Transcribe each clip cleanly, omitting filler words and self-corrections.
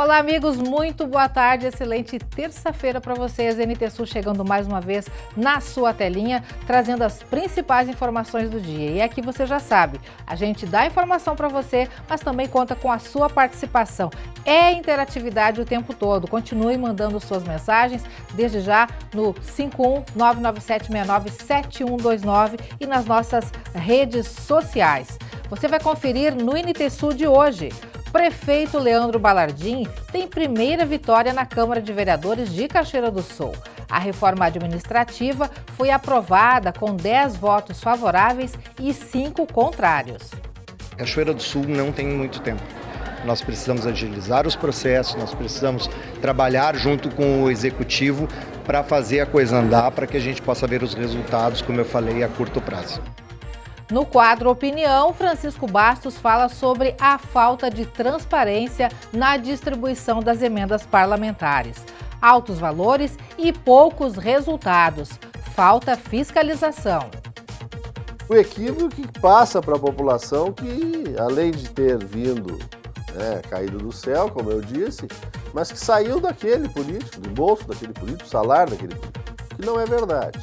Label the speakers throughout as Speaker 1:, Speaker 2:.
Speaker 1: Olá, amigos, muito boa tarde, excelente terça-feira para vocês. NT Sul chegando mais uma vez na sua telinha, trazendo as principais informações do dia. E aqui você já sabe, a gente dá informação para você, mas também conta com a sua participação. É interatividade o tempo todo. Continue mandando suas mensagens, desde já no 51997697129 e nas nossas redes sociais. Você vai conferir no NT Sul de hoje. Prefeito Leandro Balardim tem primeira vitória na Câmara de Vereadores de Cachoeira do Sul. A reforma administrativa foi aprovada com 10 votos favoráveis e 5 contrários.
Speaker 2: Cachoeira do Sul não tem muito tempo. Nós precisamos agilizar os processos, nós precisamos trabalhar junto com o Executivo para fazer a coisa andar, para que a gente possa ver os resultados, como eu falei, a curto prazo.
Speaker 1: No quadro Opinião, Francisco Bastos fala sobre a falta de transparência na distribuição das emendas parlamentares. Altos valores e poucos resultados. Falta fiscalização.
Speaker 3: O equívoco que passa para a população que, além de ter vindo, caído do céu, como eu disse, mas que saiu daquele político, do bolso daquele político, do salário daquele político, que não é verdade.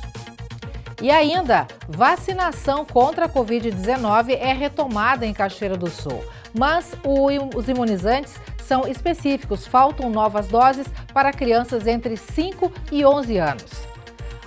Speaker 1: E ainda, vacinação contra a Covid-19 é retomada em Cachoeira do Sul, mas os imunizantes são específicos, faltam novas doses para crianças entre 5 e 11 anos.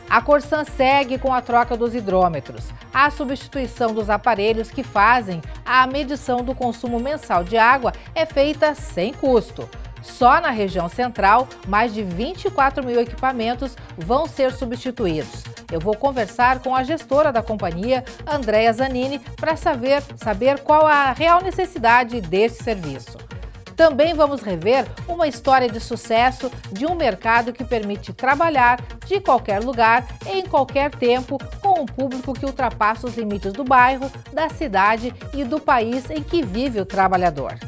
Speaker 1: A Corsan segue com a troca dos hidrômetros. A substituição dos aparelhos que fazem a medição do consumo mensal de água é feita sem custo. Só na região central, mais de 24 mil equipamentos vão ser substituídos. Eu vou conversar com a gestora da companhia, Andréa Zanini, para saber qual a real necessidade desse serviço. Também vamos rever uma história de sucesso de um mercado que permite trabalhar de qualquer lugar, em qualquer tempo, com um público que ultrapassa os limites do bairro, da cidade e do país em que vive o trabalhador.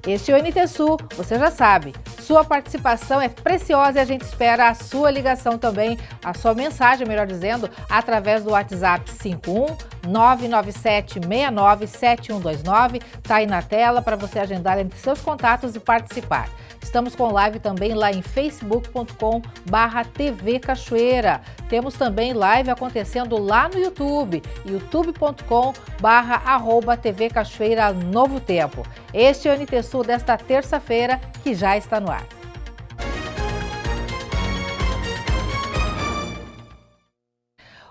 Speaker 1: Este é o NT Sul, você já sabe. Sua participação é preciosa e a gente espera a sua ligação também, a sua mensagem, melhor dizendo, através do WhatsApp 51997697129. Está aí na tela para você agendar entre seus contatos e participar. Estamos com live também lá em facebook.com/TV Cachoeira. Temos também live acontecendo lá no YouTube, youtube.com/@TV Cachoeira Novo Tempo. Este é o NT Sul desta terça-feira, que já está no ar.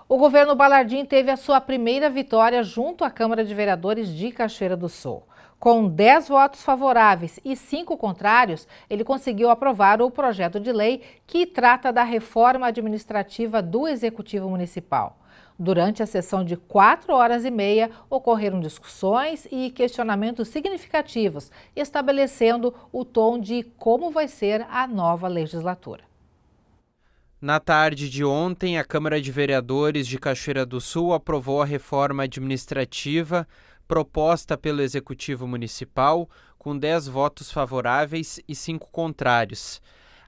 Speaker 1: O governo Balardim teve a sua primeira vitória junto à Câmara de Vereadores de Cachoeira do Sul. Com 10 votos favoráveis e 5 contrários, ele conseguiu aprovar o projeto de lei que trata da reforma administrativa do Executivo Municipal. Durante a sessão de 4 horas e meia, ocorreram discussões e questionamentos significativos, estabelecendo o tom de como vai ser a nova legislatura.
Speaker 4: Na tarde de ontem, a Câmara de Vereadores de Cachoeira do Sul aprovou a reforma administrativa proposta pelo Executivo Municipal, com 10 votos favoráveis e 5 contrários.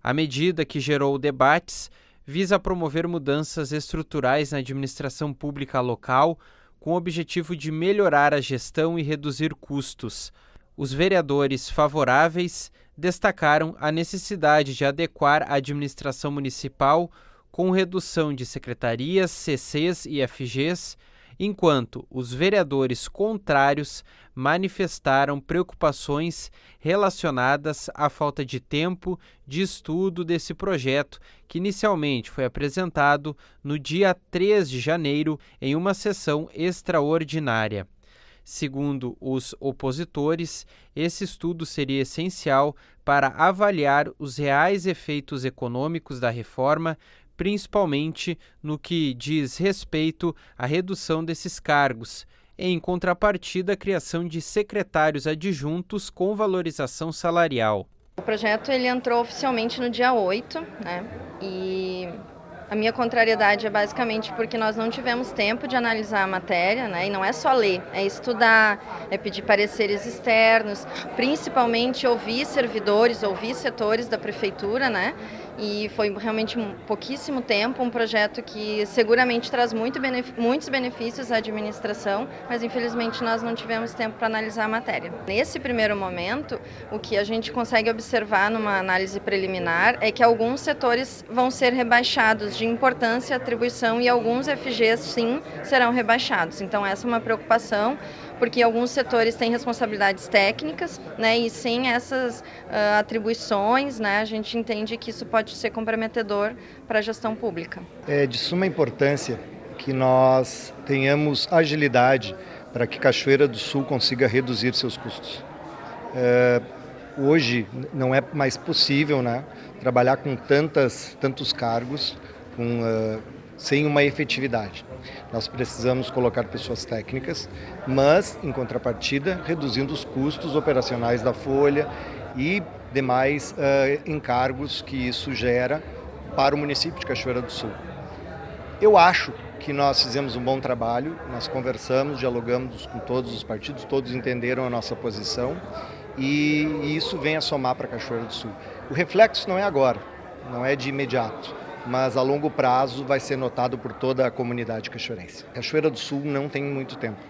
Speaker 4: A medida, que gerou debates, visa promover mudanças estruturais na administração pública local, com o objetivo de melhorar a gestão e reduzir custos. Os vereadores favoráveis destacaram a necessidade de adequar a administração municipal com redução de secretarias, CCs e FGs, enquanto os vereadores contrários manifestaram preocupações relacionadas à falta de tempo de estudo desse projeto, que inicialmente foi apresentado no dia 3 de janeiro em uma sessão extraordinária. Segundo os opositores, esse estudo seria essencial para avaliar os reais efeitos econômicos da reforma, principalmente no que diz respeito à redução desses cargos, em contrapartida à criação de secretários adjuntos com valorização salarial.
Speaker 5: O projeto ele entrou oficialmente no dia 8, e a minha contrariedade é basicamente porque nós não tivemos tempo de analisar a matéria, e não é só ler, é estudar, é pedir pareceres externos, principalmente ouvir servidores, ouvir setores da prefeitura, e foi realmente pouquíssimo tempo, um projeto que seguramente traz muitos benefícios à administração, mas infelizmente nós não tivemos tempo para analisar a matéria. Nesse primeiro momento, o que a gente consegue observar numa análise preliminar é que alguns setores vão ser rebaixados de importância e atribuição e alguns FGs sim serão rebaixados. Então essa é uma preocupação, porque alguns setores têm responsabilidades técnicas, né, e sem essas atribuições, né, a gente entende que isso pode ser comprometedor para a gestão pública.
Speaker 2: É de suma importância que nós tenhamos agilidade para que Cachoeira do Sul consiga reduzir seus custos. Hoje não é mais possível, né, trabalhar com tantos cargos sem uma efetividade. Nós precisamos colocar pessoas técnicas, mas, em contrapartida, reduzindo os custos operacionais da folha e demais encargos que isso gera para o município de Cachoeira do Sul. Eu acho que nós fizemos um bom trabalho, nós conversamos, dialogamos com todos os partidos, todos entenderam a nossa posição e isso vem a somar para Cachoeira do Sul. O reflexo não é agora, não é de imediato, mas a longo prazo vai ser notado por toda a comunidade cachoeirense. Cachoeira do Sul não tem muito tempo.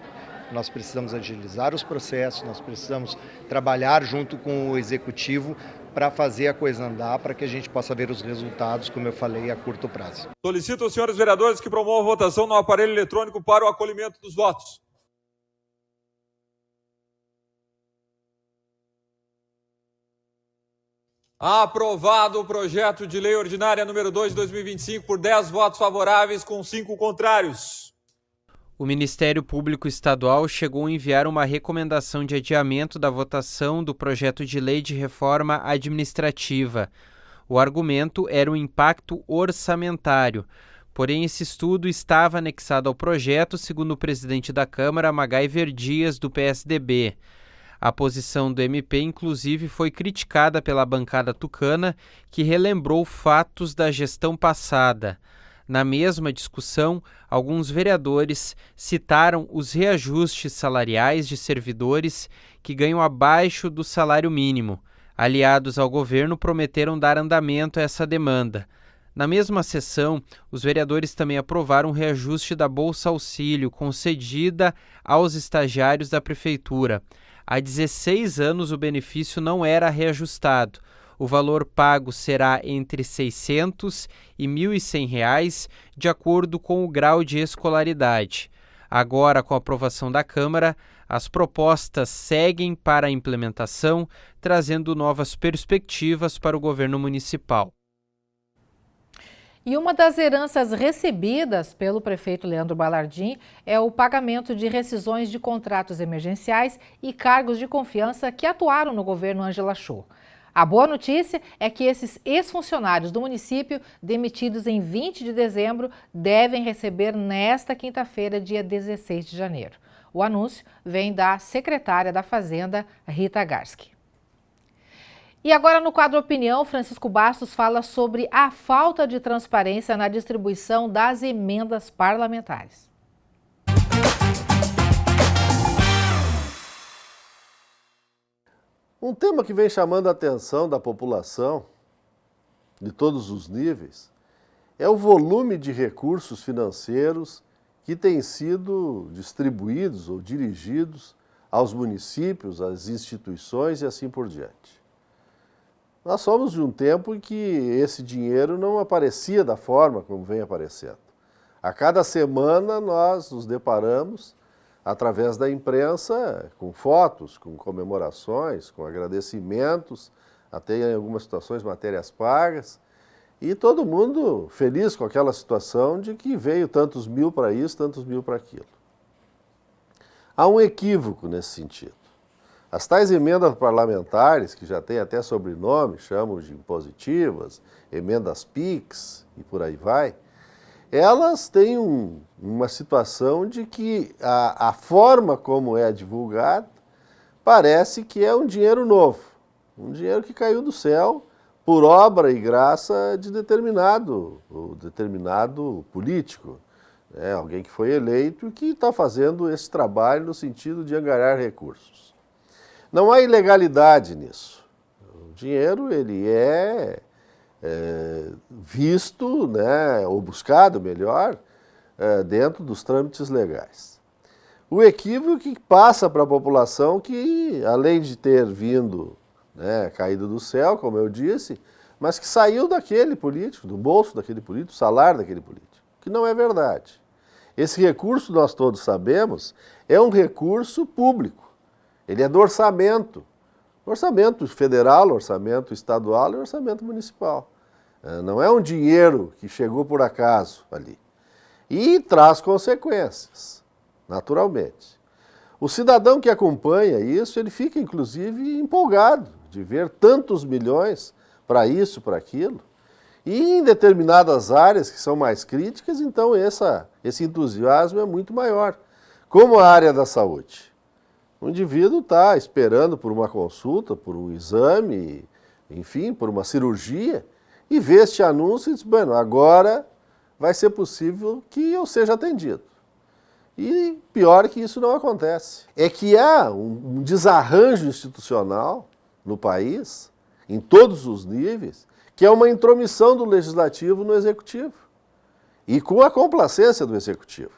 Speaker 2: Nós precisamos agilizar os processos, nós precisamos trabalhar junto com o executivo para fazer a coisa andar, para que a gente possa ver os resultados, como eu falei, a curto prazo.
Speaker 6: Solicito aos senhores vereadores que promovam a votação no aparelho eletrônico para o acolhimento dos votos. Aprovado o projeto de lei ordinária número 2 de 2025 por 10 votos favoráveis com 5 contrários.
Speaker 4: O Ministério Público Estadual chegou a enviar uma recomendação de adiamento da votação do projeto de lei de reforma administrativa. O argumento era o impacto orçamentário. Porém, esse estudo estava anexado ao projeto, segundo o presidente da Câmara, Magaiver Dias, do PSDB. A posição do MP, inclusive, foi criticada pela bancada tucana, que relembrou fatos da gestão passada. Na mesma discussão, alguns vereadores citaram os reajustes salariais de servidores que ganham abaixo do salário mínimo. Aliados ao governo prometeram dar andamento a essa demanda. Na mesma sessão, os vereadores também aprovaram o reajuste da Bolsa Auxílio concedida aos estagiários da Prefeitura. Há 16 anos o benefício não era reajustado. O valor pago será entre R$ 600 e R$ 1.100, de acordo com o grau de escolaridade. Agora, com a aprovação da Câmara, as propostas seguem para a implementação, trazendo novas perspectivas para o governo municipal.
Speaker 1: E uma das heranças recebidas pelo prefeito Leandro Balardim é o pagamento de rescisões de contratos emergenciais e cargos de confiança que atuaram no governo Ângela Chou. A boa notícia é que esses ex-funcionários do município, demitidos em 20 de dezembro, devem receber nesta quinta-feira, dia 16 de janeiro. O anúncio vem da secretária da Fazenda, Rita Garski. E agora, no quadro Opinião, Francisco Bastos fala sobre a falta de transparência na distribuição das emendas parlamentares.
Speaker 3: Um tema que vem chamando a atenção da população, de todos os níveis, é o volume de recursos financeiros que têm sido distribuídos ou dirigidos aos municípios, às instituições e assim por diante. Nós somos de um tempo em que esse dinheiro não aparecia da forma como vem aparecendo. A cada semana nós nos deparamos, através da imprensa, com fotos, com comemorações, com agradecimentos, até em algumas situações matérias pagas, e todo mundo feliz com aquela situação de que veio tantos mil para isso, tantos mil para aquilo. Há um equívoco nesse sentido. As tais emendas parlamentares, que já têm até sobrenome, chamam de impositivas, emendas PIX e por aí vai, elas têm uma situação de que a forma como é divulgada parece que é um dinheiro novo, um dinheiro que caiu do céu por obra e graça de determinado político, né? Alguém que foi eleito e que está fazendo esse trabalho no sentido de angariar recursos. Não há ilegalidade nisso. O dinheiro ele é visto, né, ou buscado melhor, dentro dos trâmites legais. O equívoco que passa para a população que, além de ter vindo, né, caído do céu, como eu disse, mas que saiu daquele político, do bolso daquele político, do salário daquele político, que não é verdade. Esse recurso, nós todos sabemos, é um recurso público. Ele é do orçamento. Orçamento federal, orçamento estadual e orçamento municipal. Não é um dinheiro que chegou por acaso ali. E traz consequências, naturalmente. O cidadão que acompanha isso, ele fica inclusive empolgado de ver tantos milhões para isso, para aquilo. E em determinadas áreas que são mais críticas, então esse entusiasmo é muito maior. Como a área da saúde. O indivíduo está esperando por uma consulta, por um exame, enfim, por uma cirurgia, e vê este anúncio e diz, bueno, agora vai ser possível que eu seja atendido. E pior que isso não acontece. É que há um desarranjo institucional no país, em todos os níveis, que é uma intromissão do legislativo no executivo. E com a complacência do executivo.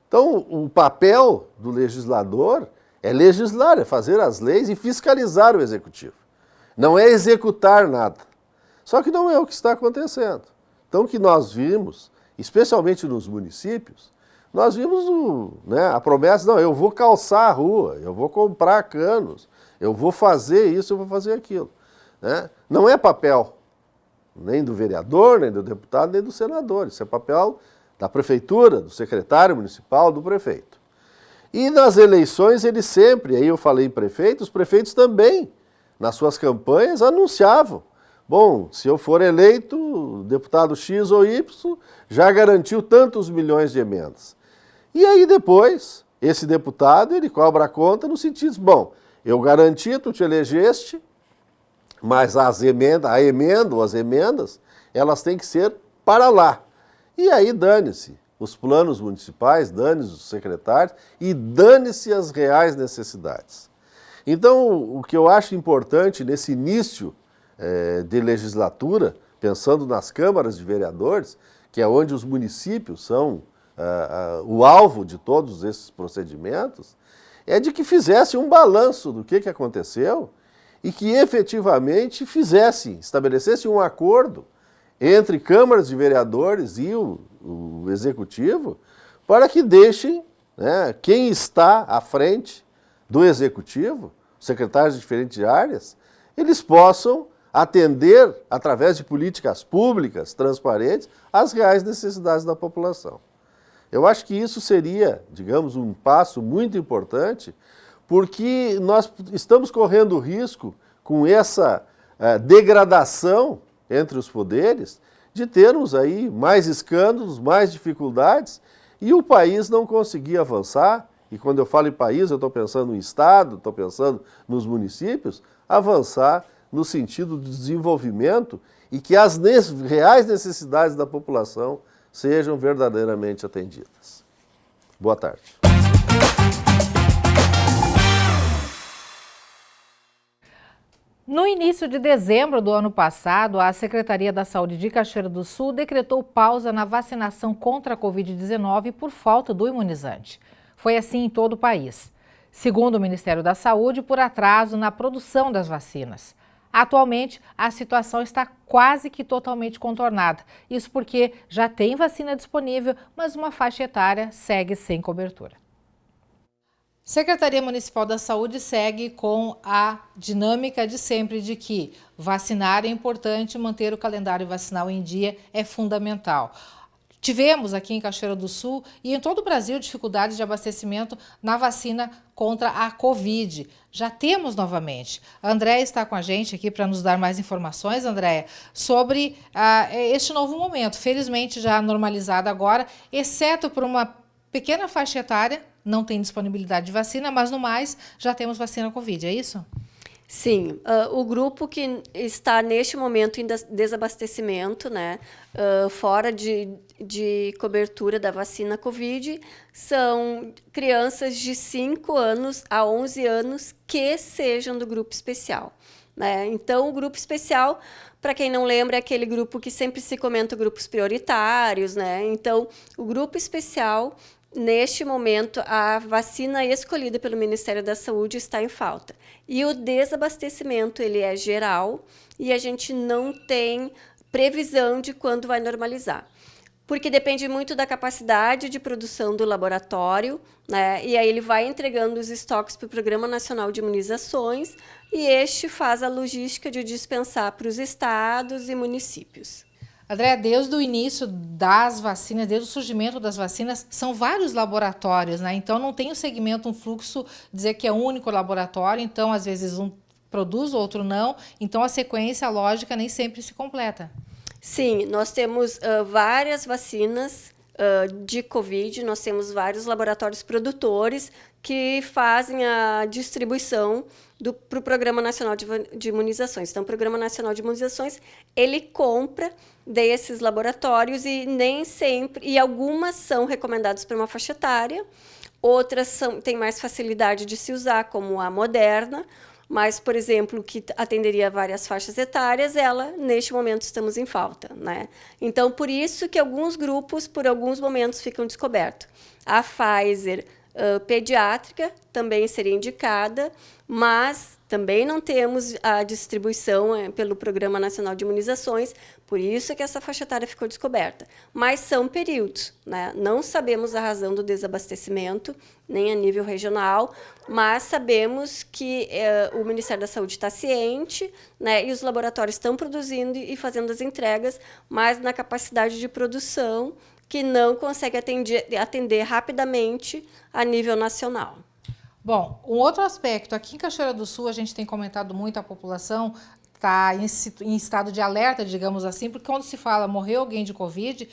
Speaker 3: Então, o papel do legislador é legislar, é fazer as leis e fiscalizar o executivo. Não é executar nada. Só que não é o que está acontecendo. Então, o que nós vimos, especialmente nos municípios, nós vimos a promessa, não, eu vou calçar a rua, eu vou comprar canos, eu vou fazer isso, eu vou fazer aquilo. Né? Não é papel nem do vereador, nem do deputado, nem do senador. Isso é papel da prefeitura, do secretário municipal, do prefeito. E nas eleições eles sempre, aí eu falei em prefeito, os prefeitos também, nas suas campanhas, anunciavam. Bom, se eu for eleito, deputado X ou Y, já garantiu tantos milhões de emendas. E aí depois, esse deputado, ele cobra a conta no sentido, bom, eu garanti, tu te elegeste, mas as emendas, elas têm que ser para lá. E aí dane-se os planos municipais, dane-se os secretários e dane-se as reais necessidades. Então, o que eu acho importante nesse início de legislatura, pensando nas câmaras de vereadores, que é onde os municípios são o alvo de todos esses procedimentos, é de que fizesse um balanço do que aconteceu e que efetivamente estabelecesse um acordo entre câmaras de vereadores e o executivo para que deixem quem está à frente do executivo, secretários de diferentes áreas, eles possam atender, através de políticas públicas, transparentes, as reais necessidades da população. Eu acho que isso seria, digamos, um passo muito importante, porque nós estamos correndo risco, com essa degradação entre os poderes, de termos aí mais escândalos, mais dificuldades, e o país não conseguir avançar, e quando eu falo em país, eu estou pensando no Estado, estou pensando nos municípios, avançar no sentido de desenvolvimento e que as reais necessidades da população sejam verdadeiramente atendidas. Boa tarde.
Speaker 1: No início de dezembro do ano passado, a Secretaria da Saúde de Cachoeira do Sul decretou pausa na vacinação contra a Covid-19 por falta do imunizante. Foi assim em todo o país. Segundo o Ministério da Saúde, por atraso na produção das vacinas. Atualmente, a situação está quase que totalmente contornada. Isso porque já tem vacina disponível, mas uma faixa etária segue sem cobertura. Secretaria Municipal da Saúde segue com a dinâmica de sempre de que vacinar é importante, manter o calendário vacinal em dia é fundamental. Tivemos aqui em Cachoeira do Sul e em todo o Brasil dificuldades de abastecimento na vacina contra a Covid. Já temos novamente. A Andréia está com a gente aqui para nos dar mais informações, Andréia, sobre este novo momento. Felizmente já normalizado agora, exceto por uma pequena faixa etária, não tem disponibilidade de vacina, mas no mais já temos vacina Covid, é isso?
Speaker 7: Sim, o grupo que está neste momento em desabastecimento, né, fora de cobertura da vacina Covid, são crianças de 5 anos a 11 anos que sejam do grupo especial. Né? Então, o grupo especial para quem não lembra, é aquele grupo que sempre se comenta grupos prioritários, né? Então, o grupo especial, neste momento, a vacina escolhida pelo Ministério da Saúde está em falta. E o desabastecimento, ele é geral e a gente não tem previsão de quando vai normalizar. Porque depende muito da capacidade de produção do laboratório, né? E aí ele vai entregando os estoques para o Programa Nacional de Imunizações e este faz a logística de dispensar para os estados e municípios.
Speaker 1: Andréa, desde o início das vacinas, desde o surgimento das vacinas, são vários laboratórios, né? Então não tem um segmento, um fluxo, dizer que é um único laboratório, então às vezes um produz, o outro não, então a sequência lógica nem sempre se completa.
Speaker 7: Sim, nós temos várias vacinas de Covid, nós temos vários laboratórios produtores que fazem a distribuição para o Programa Nacional de Imunizações. Então, o Programa Nacional de Imunizações, ele compra desses laboratórios e nem sempre, e algumas são recomendadas para uma faixa etária, outras têm mais facilidade de se usar, como a Moderna, mas, por exemplo, que atenderia várias faixas etárias, ela, neste momento, estamos em falta, né? Então, por isso que alguns grupos, por alguns momentos, ficam descobertos. A Pfizer pediátrica também seria indicada, mas também não temos a distribuição pelo Programa Nacional de Imunizações, por isso que essa faixa etária ficou descoberta. Mas são períodos, né? Não sabemos a razão do desabastecimento, nem a nível regional, mas sabemos que o Ministério da Saúde está ciente, né? E os laboratórios estão produzindo e fazendo as entregas, mas na capacidade de produção que não consegue atender rapidamente a nível nacional.
Speaker 1: Bom, um outro aspecto, aqui em Cachoeira do Sul a gente tem comentado muito, a população está em estado de alerta, digamos assim, porque quando se fala morreu alguém de Covid,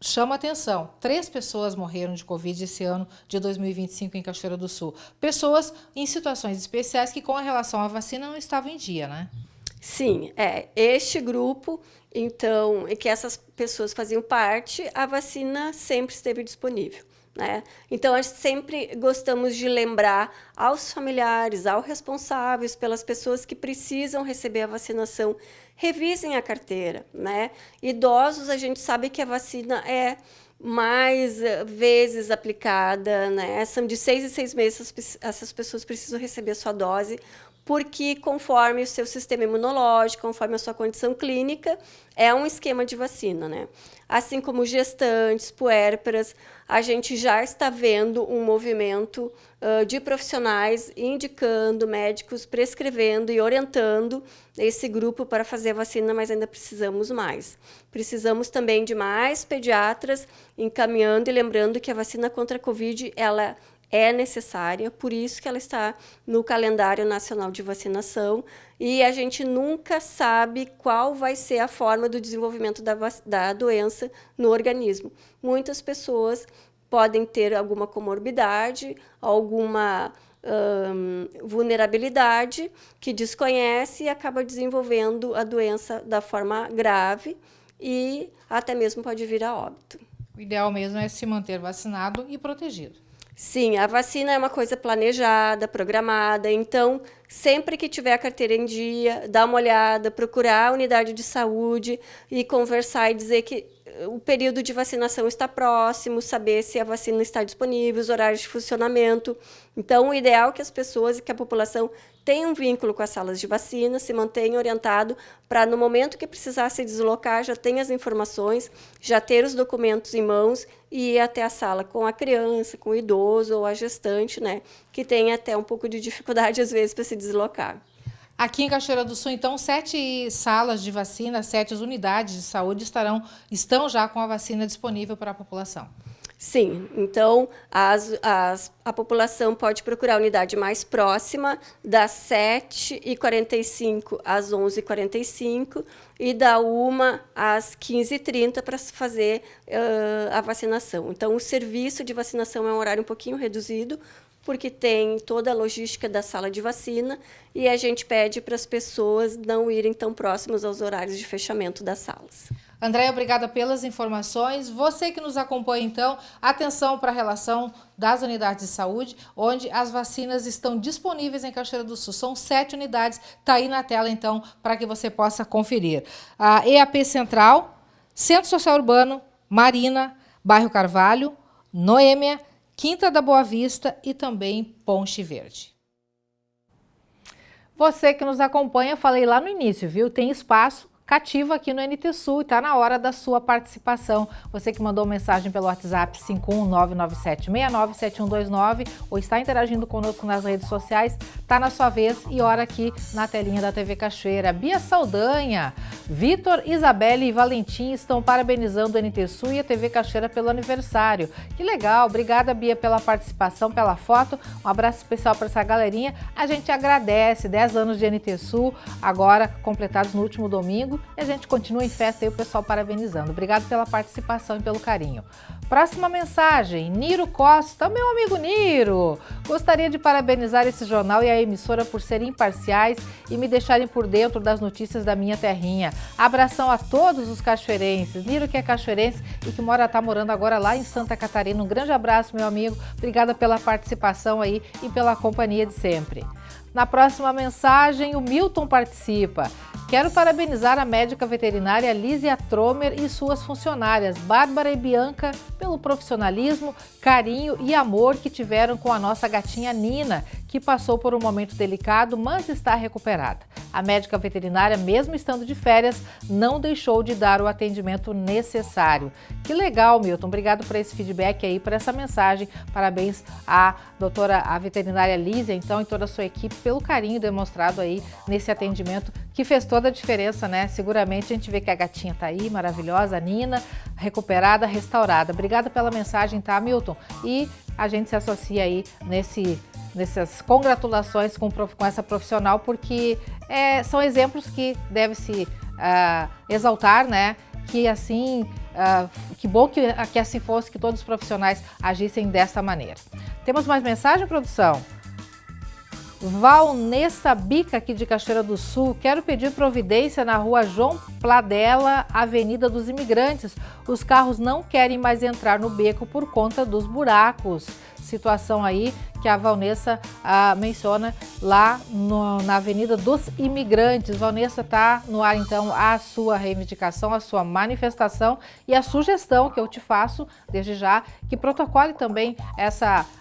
Speaker 1: chama atenção. 3 pessoas morreram de Covid esse ano de 2025 em Cachoeira do Sul. Pessoas em situações especiais que com relação à vacina não estavam em dia, né?
Speaker 7: Sim, este grupo, então, e que essas pessoas faziam parte, a vacina sempre esteve disponível, né? Então, nós sempre gostamos de lembrar aos familiares, aos responsáveis, pelas pessoas que precisam receber a vacinação, revisem a carteira, né? Idosos, a gente sabe que a vacina é mais vezes aplicada, né? São de 6 em 6 meses essas pessoas precisam receber a sua dose, porque conforme o seu sistema imunológico, conforme a sua condição clínica, é um esquema de vacina, né? Assim como gestantes, puérperas, a gente já está vendo um movimento de profissionais indicando, médicos prescrevendo e orientando esse grupo para fazer a vacina, mas ainda precisamos mais. Precisamos também de mais pediatras encaminhando e lembrando que a vacina contra a Covid, ela é necessária, por isso que ela está no calendário nacional de vacinação e a gente nunca sabe qual vai ser a forma do desenvolvimento da doença no organismo. Muitas pessoas podem ter alguma comorbidade, alguma vulnerabilidade que desconhece e acaba desenvolvendo a doença da forma grave e até mesmo pode vir a óbito.
Speaker 1: O ideal mesmo é se manter vacinado e protegido.
Speaker 7: Sim, a vacina é uma coisa planejada, programada, então, sempre que tiver a carteira em dia, dá uma olhada, procurar a unidade de saúde e conversar e dizer que o período de vacinação está próximo, saber se a vacina está disponível, os horários de funcionamento. Então, o ideal é que as pessoas e que a população tenham um vínculo com as salas de vacina, se mantenham orientado para, no momento que precisar se deslocar, já ter as informações, já ter os documentos em mãos e ir até a sala com a criança, com o idoso ou a gestante, né, que tem até um pouco de dificuldade, às vezes, para se deslocar.
Speaker 1: Aqui em Cachoeira do Sul, então, 7 salas de vacina, 7 unidades de saúde estão já com a vacina disponível para a população.
Speaker 7: Sim, então a população pode procurar a unidade mais próxima das 7h45 às 11h45 e da 1 às 15h30 para fazer a vacinação. Então, o serviço de vacinação é um horário um pouquinho reduzido, porque tem toda a logística da sala de vacina e a gente pede para as pessoas não irem tão próximas aos horários de fechamento das salas.
Speaker 1: Andréia, obrigada pelas informações. Você que nos acompanha, então, atenção para a relação das unidades de saúde, onde as vacinas estão disponíveis em Cachoeira do Sul. São 7 unidades, está aí na tela, então, para que você possa conferir. A EAP Central, Centro Social Urbano, Marina, Bairro Carvalho, Noêmia, Quinta da Boa Vista e também Ponte Verde. Você que nos acompanha, falei lá no início, viu? Tem espaço cativo aqui no NT Sul e está na hora da sua participação. Você que mandou mensagem pelo WhatsApp 51997697129 ou está interagindo conosco nas redes sociais, está na sua vez e hora aqui na telinha da TV Cachoeira. Bia Saldanha, Vitor, Isabelle e Valentim estão parabenizando o NT Sul e a TV Cachoeira pelo aniversário. Que legal, obrigada Bia pela participação, pela foto, um abraço especial para essa galerinha. A gente agradece, 10 anos de NT Sul, agora completados no último domingo. E a gente continua em festa aí, o pessoal parabenizando. Obrigado pela participação e pelo carinho. Próxima mensagem, Niro Costa, meu amigo Niro. Gostaria de parabenizar esse jornal e a emissora por serem imparciais e me deixarem por dentro das notícias da minha terrinha. Abração a todos os cachoeirenses. Niro que é cachoeirense e que está morando agora lá em Santa Catarina. Um grande abraço, meu amigo. Obrigada pela participação aí e pela companhia de sempre. Na próxima mensagem, o Milton participa. Quero parabenizar a médica veterinária Lísia Tromer e suas funcionárias, Bárbara e Bianca, pelo profissionalismo, carinho e amor que tiveram com a nossa gatinha Nina, que passou por um momento delicado, mas está recuperada. A médica veterinária, mesmo estando de férias, não deixou de dar o atendimento necessário. Que legal, Milton. Obrigado por esse feedback aí, por essa mensagem. Parabéns à a veterinária Lísia, então, e toda a sua equipe, pelo carinho demonstrado aí nesse atendimento, que fez toda a diferença, né? Seguramente a gente vê que a gatinha tá aí, maravilhosa, a Nina, recuperada, restaurada. Obrigada pela mensagem, tá, Milton? E a gente se associa aí nessas congratulações com essa profissional, porque são exemplos que deve se exaltar, né? Que assim, que bom que assim fosse, que todos os profissionais agissem dessa maneira. Temos mais mensagem, produção? Valnessa Bica, aqui de Cachoeira do Sul. Quero pedir providência na rua João Pladella, Avenida dos Imigrantes. Os carros não querem mais entrar no beco por conta dos buracos. Situação aí que a Valnessa menciona lá na Avenida dos Imigrantes. Valnessa, está no ar então a sua reivindicação, a sua manifestação e a sugestão que eu te faço desde já, que protocole também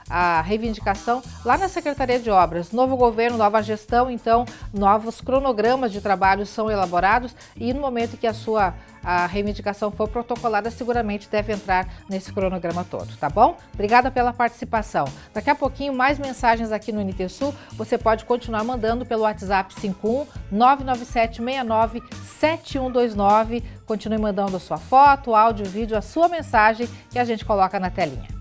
Speaker 1: a reivindicação lá na Secretaria de Obras. Novo governo, nova gestão, então novos cronogramas de trabalho são elaborados e no momento que a reivindicação for protocolada, seguramente deve entrar nesse cronograma todo, tá bom? Obrigada pela participação. Daqui a pouquinho, mais mensagens aqui no NT Sul. Você pode continuar mandando pelo WhatsApp 51997697129. Continue mandando a sua foto, áudio, vídeo, a sua mensagem que a gente coloca na telinha.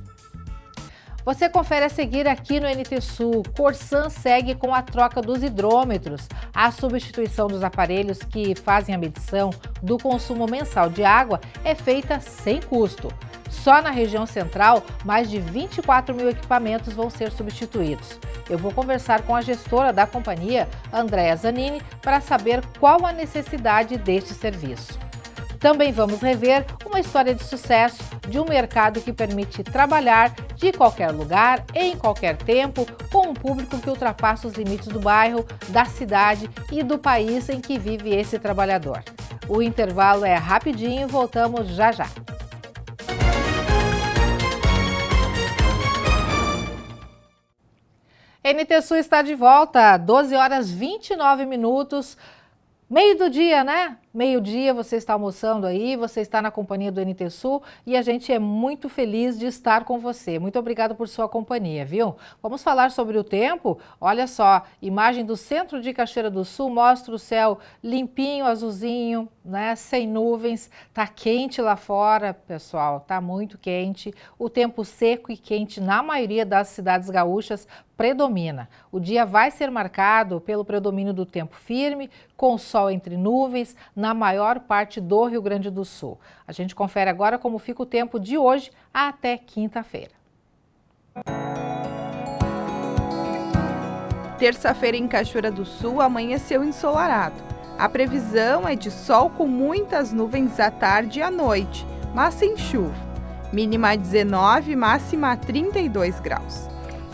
Speaker 1: Você confere a seguir aqui no NT Sul. Corsan segue com a troca dos hidrômetros. A substituição dos aparelhos que fazem a medição do consumo mensal de água é feita sem custo. Só na região central, mais de 24 mil equipamentos vão ser substituídos. Eu vou conversar com a gestora da companhia, Andréia Zanini, para saber qual a necessidade deste serviço. Também vamos rever uma história de sucesso de um mercado que permite trabalhar de qualquer lugar, em qualquer tempo, com um público que ultrapassa os limites do bairro, da cidade e do país em que vive esse trabalhador. O intervalo é rapidinho, voltamos já já. NT Sul está de volta, 12 horas 29 minutos. Meio do dia, né? Meio-dia você está almoçando aí, você está na companhia do NT Sul e a gente é muito feliz de estar com você. Muito obrigada por sua companhia, viu? Vamos falar sobre o tempo? Olha só, imagem do centro de Cachoeira do Sul mostra o céu limpinho, azulzinho, né? Sem nuvens. Tá quente lá fora, pessoal, tá muito quente. O tempo seco e quente na maioria das cidades gaúchas predomina. O dia vai ser marcado pelo predomínio do tempo firme, com sol entre nuvens, na maior parte do Rio Grande do Sul. A gente confere agora como fica o tempo de hoje até quinta-feira.
Speaker 8: Terça-feira em Cachoeira do Sul amanheceu ensolarado. A previsão é de sol com muitas nuvens à tarde e à noite, mas sem chuva. Mínima 19, máxima 32 graus.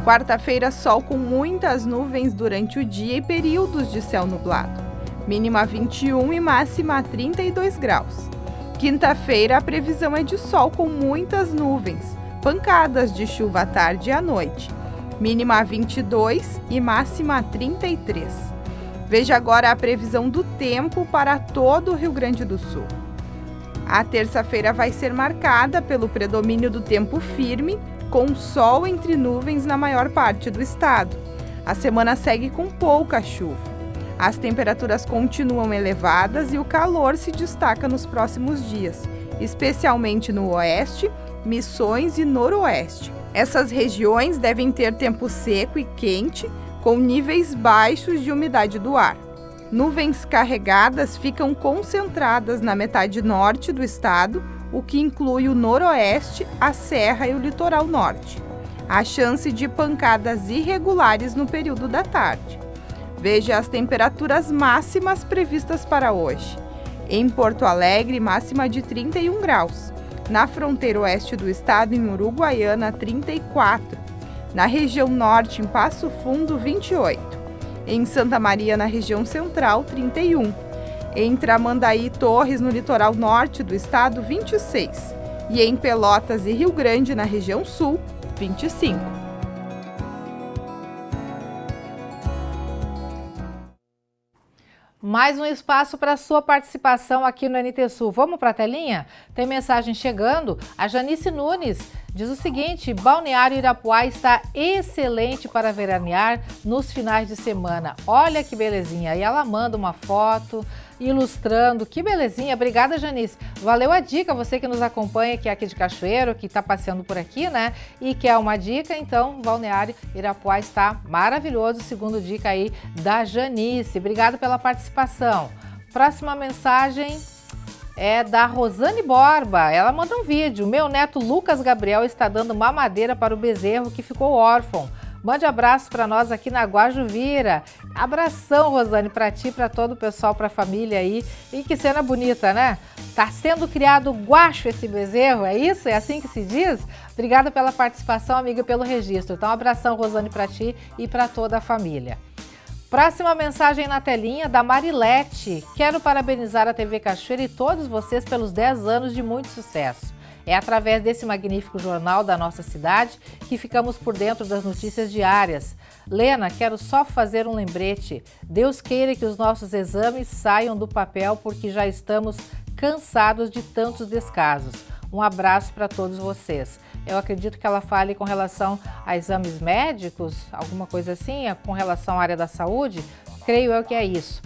Speaker 8: Quarta-feira, sol com muitas nuvens durante o dia e períodos de céu nublado. Mínima 21 e máxima 32 graus. Quinta-feira, a previsão é de sol com muitas nuvens, pancadas de chuva à tarde e à noite. Mínima 22 e máxima 33. Veja agora a previsão do tempo para todo o Rio Grande do Sul. A terça-feira vai ser marcada pelo predomínio do tempo firme, com sol entre nuvens na maior parte do estado. A semana segue com pouca chuva. As temperaturas continuam elevadas e o calor se destaca nos próximos dias, especialmente no oeste, Missões e noroeste. Essas regiões devem ter tempo seco e quente, com níveis baixos de umidade do ar. Nuvens carregadas ficam concentradas na metade norte do estado, o que inclui o noroeste, a serra e o litoral norte. Há chance de pancadas irregulares no período da tarde. Veja as temperaturas máximas previstas para hoje. Em Porto Alegre, máxima de 31 graus. Na fronteira oeste do estado, em Uruguaiana, 34. Na região norte, em Passo Fundo, 28. Em Santa Maria, na região central, 31. Em Tramandaí e Torres, no litoral norte do estado, 26. E em Pelotas e Rio Grande, na região sul, 25.
Speaker 1: Mais um espaço para a sua participação aqui no NT Sul. Vamos para a telinha? Tem mensagem chegando. A Janice Nunes diz o seguinte: Balneário Irapuá está excelente para veranear nos finais de semana. Olha que belezinha. E ela manda uma foto ilustrando. Que belezinha. Obrigada, Janice. Valeu a dica. Você que nos acompanha, que é aqui de Cachoeiro, que está passeando por aqui, né? E quer uma dica, então, Balneário Irapuá está maravilhoso. Segundo dica aí da Janice. Obrigada pela participação. Próxima mensagem é da Rosane Borba. Ela manda um vídeo. Meu neto Lucas Gabriel está dando mamadeira para o bezerro que ficou órfão. Mande abraço para nós aqui na Guajuvira. Abração, Rosane, para ti, para todo o pessoal, para a família aí. E que cena bonita, né? Tá sendo criado guacho esse bezerro, é isso? É assim que se diz? Obrigada pela participação, amiga, pelo registro. Então, um abração, Rosane, para ti e para toda a família. Próxima mensagem na telinha da Marilete. Quero parabenizar a TV Cachoeira e todos vocês pelos 10 anos de muito sucesso. É através desse magnífico jornal da nossa cidade que ficamos por dentro das notícias diárias. Lena, quero só fazer um lembrete. Deus queira que os nossos exames saiam do papel porque já estamos cansados de tantos descasos. Um abraço para todos vocês. Eu acredito que ela fale com relação a exames médicos, alguma coisa assim, com relação à área da saúde. Creio eu que é isso.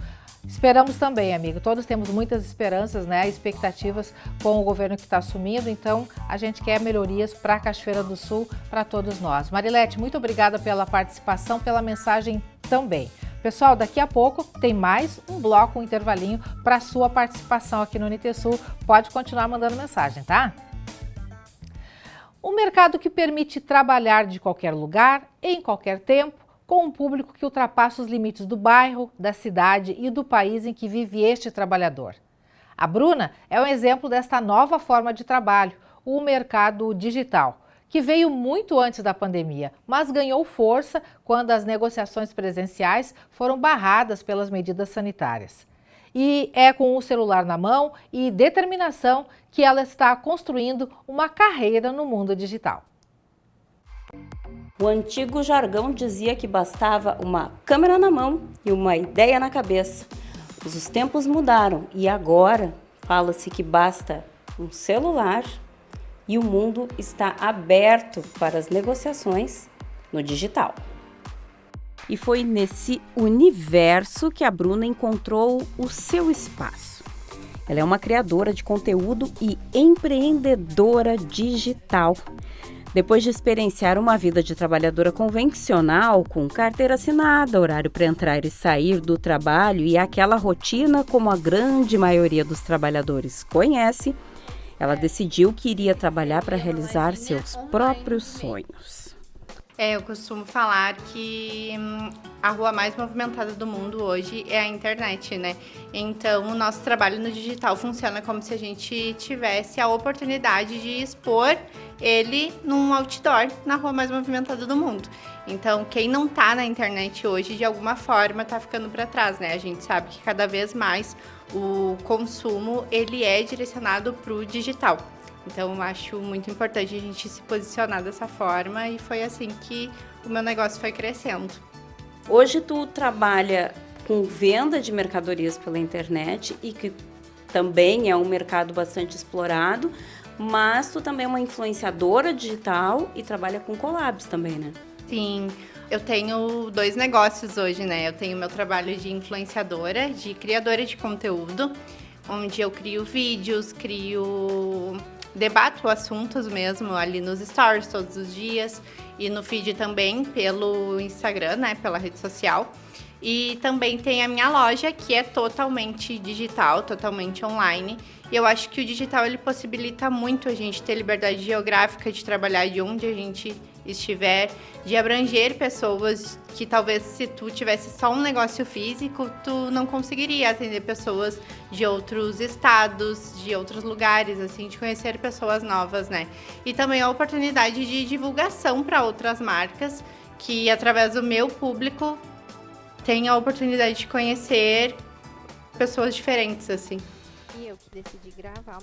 Speaker 1: Esperamos também, amigo. Todos temos muitas esperanças, né? Expectativas com o governo que está assumindo. Então, a gente quer melhorias para a Cachoeira do Sul, para todos nós. Marilete, muito obrigada pela participação, pela mensagem também. Pessoal, daqui a pouco tem mais um bloco, um intervalinho para a sua participação aqui no NT Sul. Pode continuar mandando mensagem, tá? Um mercado que permite trabalhar de qualquer lugar, em qualquer tempo, com um público que ultrapassa os limites do bairro, da cidade e do país em que vive este trabalhador. A Bruna é um exemplo desta nova forma de trabalho, o mercado digital, que veio muito antes da pandemia, mas ganhou força quando as negociações presenciais foram barradas pelas medidas sanitárias. E é com o celular na mão e determinação que ela está construindo uma carreira no mundo digital.
Speaker 9: O antigo jargão dizia que bastava uma câmera na mão e uma ideia na cabeça. Mas os tempos mudaram e agora fala-se que basta um celular e o mundo está aberto para as negociações no digital. E foi nesse universo que a Bruna encontrou o seu espaço. Ela é uma criadora de conteúdo e empreendedora digital. Depois de experienciar uma vida de trabalhadora convencional, com carteira assinada, horário para entrar e sair do trabalho e aquela rotina como a grande maioria dos trabalhadores conhece, ela decidiu que iria trabalhar para realizar seus próprios sonhos.
Speaker 10: Eu costumo falar que a rua mais movimentada do mundo hoje é a internet, né? Então, o nosso trabalho no digital funciona como se a gente tivesse a oportunidade de expor ele num outdoor na rua mais movimentada do mundo. Então, quem não tá na internet hoje, de alguma forma, tá ficando para trás, né? A gente sabe que cada vez mais o consumo, ele é direcionado pro digital. Então, eu acho muito importante a gente se posicionar dessa forma e foi assim que o meu negócio foi crescendo.
Speaker 9: Hoje tu trabalha com venda de mercadorias pela internet e que também é um mercado bastante explorado, mas tu também é uma influenciadora digital e trabalha com collabs também, né?
Speaker 10: Sim, eu tenho 2 negócios hoje, né? Eu tenho meu trabalho de influenciadora, de criadora de conteúdo, onde eu crio vídeos, debato assuntos mesmo ali nos stories todos os dias e no feed também pelo Instagram, né, pela rede social. E também tem a minha loja, que é totalmente digital, totalmente online. E eu acho que o digital ele possibilita muito a gente ter liberdade geográfica de trabalhar de onde a gente estiver, de abranger pessoas que talvez se tu tivesse só um negócio físico, tu não conseguiria atender pessoas de outros estados, de outros lugares, assim, de conhecer pessoas novas, né? E também a oportunidade de divulgação para outras marcas, que através do meu público tem a oportunidade de conhecer pessoas diferentes, assim.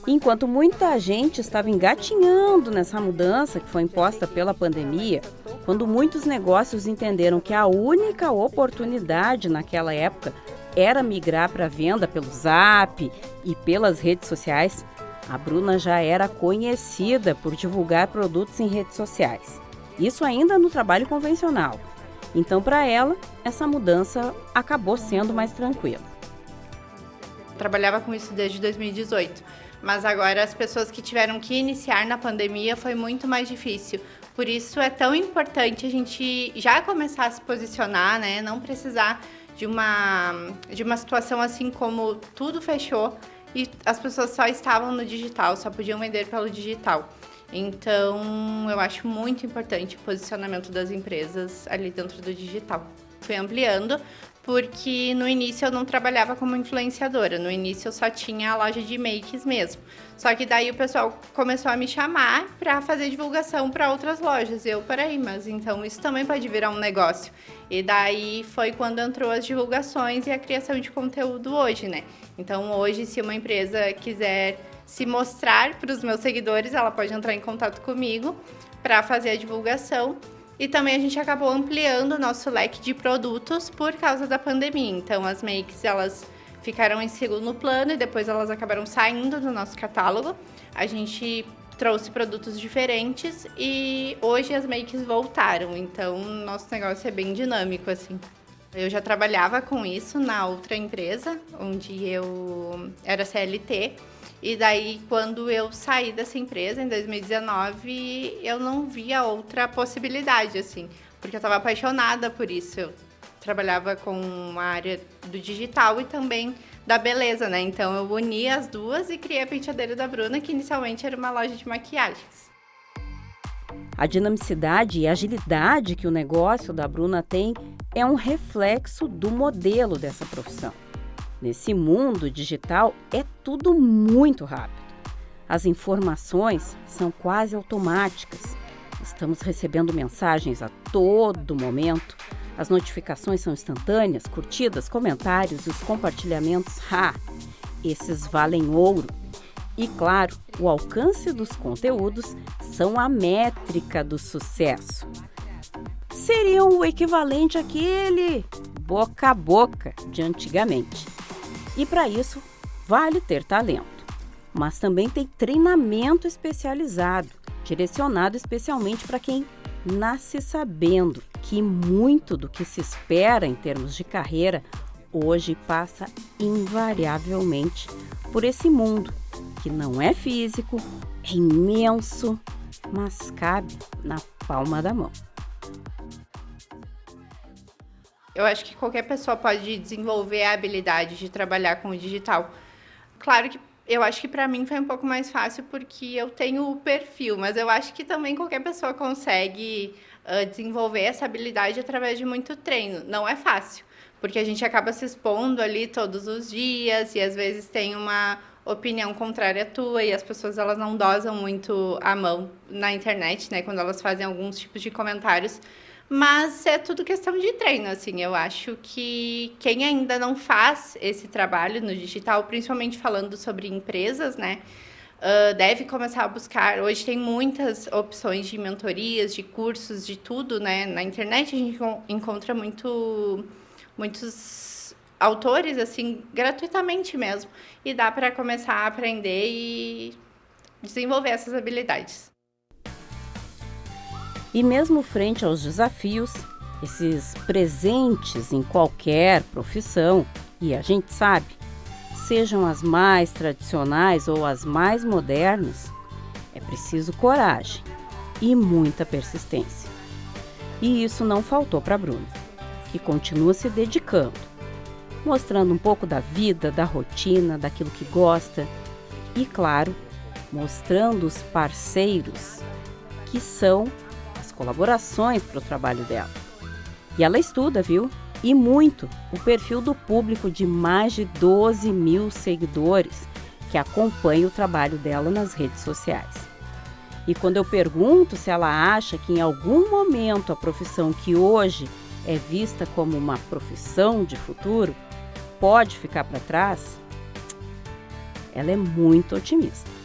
Speaker 9: Enquanto muita gente estava engatinhando nessa mudança que foi imposta pela pandemia, quando muitos negócios entenderam que a única oportunidade naquela época era migrar para a venda pelo Zap e pelas redes sociais, a Bruna já era conhecida por divulgar produtos em redes sociais. Isso ainda no trabalho convencional. Então, para ela, essa mudança acabou sendo mais tranquila.
Speaker 10: Trabalhava com isso desde 2018, mas agora as pessoas que tiveram que iniciar na pandemia foi muito mais difícil. Por isso é tão importante a gente já começar a se posicionar, né? Não precisar de uma situação assim como tudo fechou e as pessoas só estavam no digital, só podiam vender pelo digital. Então, eu acho muito importante o posicionamento das empresas ali dentro do digital. Fui ampliando, porque no início eu não trabalhava como influenciadora, no início eu só tinha a loja de makes mesmo. Só que daí o pessoal começou a me chamar para fazer divulgação para outras lojas. E eu, peraí, mas então isso também pode virar um negócio. E daí foi quando entrou as divulgações e a criação de conteúdo hoje, né? Então hoje, se uma empresa quiser se mostrar para os meus seguidores, ela pode entrar em contato comigo para fazer a divulgação. E também a gente acabou ampliando o nosso leque de produtos por causa da pandemia. Então, as makes, elas ficaram em segundo plano e depois elas acabaram saindo do nosso catálogo. A gente trouxe produtos diferentes e hoje as makes voltaram. Então, nosso negócio é bem dinâmico, assim. Eu já trabalhava com isso na outra empresa, onde eu era CLT. E daí, quando eu saí dessa empresa, em 2019, eu não via outra possibilidade, assim. Porque eu estava apaixonada por isso. Eu trabalhava com a área do digital e também da beleza, né? Então, eu uni as duas e criei a Penteadeira da Bruna, que inicialmente era uma loja de maquiagens.
Speaker 9: A dinamicidade e agilidade que o negócio da Bruna tem é um reflexo do modelo dessa profissão. Nesse mundo digital, é tudo muito rápido. As informações são quase automáticas. Estamos recebendo mensagens a todo momento. As notificações são instantâneas, curtidas, comentários e os compartilhamentos, esses valem ouro. E, claro, o alcance dos conteúdos são a métrica do sucesso. Seriam o equivalente àquele boca a boca de antigamente. E para isso, vale ter talento, mas também tem treinamento especializado, direcionado especialmente para quem nasce sabendo que muito do que se espera em termos de carreira hoje passa invariavelmente por esse mundo, que não é físico, é imenso, mas cabe na palma da mão.
Speaker 10: Eu acho que qualquer pessoa pode desenvolver a habilidade de trabalhar com o digital. Claro que eu acho que para mim foi um pouco mais fácil porque eu tenho o perfil, mas eu acho que também qualquer pessoa consegue desenvolver essa habilidade através de muito treino. Não é fácil, porque a gente acaba se expondo ali todos os dias e às vezes tem uma opinião contrária à tua e as pessoas elas não dosam muito a mão na internet, né, quando elas fazem alguns tipos de comentários. Mas é tudo questão de treino, assim. Eu acho que quem ainda não faz esse trabalho no digital, principalmente falando sobre empresas, né, deve começar a buscar. Hoje tem muitas opções de mentorias, de cursos, de tudo, né? Na internet a gente encontra muitos autores, assim, gratuitamente mesmo. E dá para começar a aprender e desenvolver essas habilidades.
Speaker 9: E mesmo frente aos desafios, esses presentes em qualquer profissão, e a gente sabe, sejam as mais tradicionais ou as mais modernas, é preciso coragem e muita persistência. E isso não faltou para Bruna, que continua se dedicando, mostrando um pouco da vida, da rotina, daquilo que gosta e, claro, mostrando os parceiros que são as colaborações para o trabalho dela. E ela estuda, viu? E muito o perfil do público de mais de 12 mil seguidores que acompanha o trabalho dela nas redes sociais. E quando eu pergunto se ela acha que em algum momento a profissão que hoje é vista como uma profissão de futuro pode ficar para trás, ela é muito otimista.